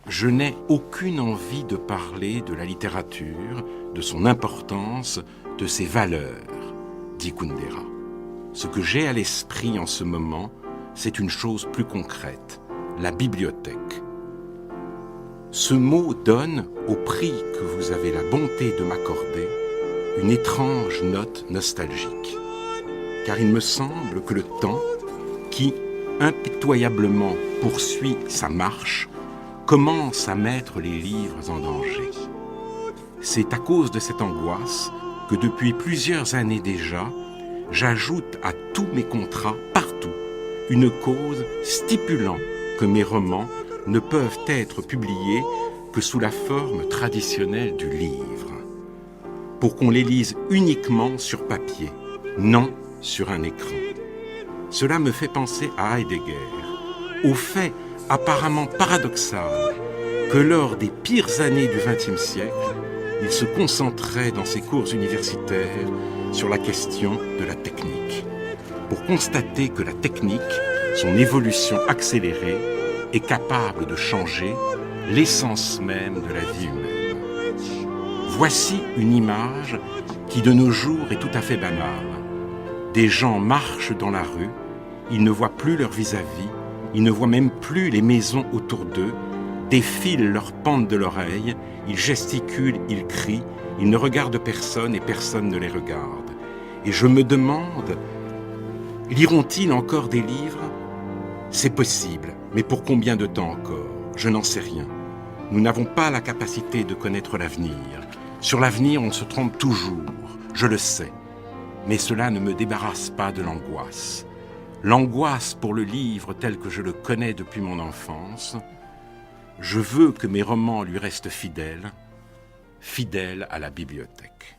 Je n'ai aucune envie de parler de la littérature, de son importance, de ses valeurs, dit Kundera. Ce que j'ai à l'esprit en ce moment, c'est une chose plus concrète, la bibliothèque. Ce mot donne, au prix que vous avez la bonté de m'accorder, une étrange note nostalgique. Car il me semble que le temps, qui impitoyablement poursuit sa marche, commence à mettre les livres en danger. C'est à cause de cette angoisse que depuis plusieurs années déjà, j'ajoute à tous mes contrats, partout, une cause stipulant que mes romans ne peuvent être publiés que sous la forme traditionnelle du livre, pour qu'on les lise uniquement sur papier, non sur un écran. Cela me fait penser à Heidegger, au fait apparemment paradoxal que lors des pires années du XXe siècle, il se concentrait dans ses cours universitaires sur la question de la technique, pour constater que la technique, son évolution accélérée, est capable de changer l'essence même de la vie humaine. Voici une image qui de nos jours est tout à fait banale. Des gens marchent dans la rue, ils ne voient plus leur vis-à-vis, ils ne voient même plus les maisons autour d'eux, des fils leur pendent de l'oreille, ils gesticulent, ils crient, ils ne regardent personne et personne ne les regarde. Et je me demande, liront-ils encore des livres ? C'est possible, mais pour combien de temps encore ? Je n'en sais rien. Nous n'avons pas la capacité de connaître l'avenir. Sur l'avenir, on se trompe toujours, je le sais. Mais cela ne me débarrasse pas de l'angoisse. L'angoisse pour le livre tel que je le connais depuis mon enfance. Je veux que mes romans lui restent fidèles à la bibliothèque.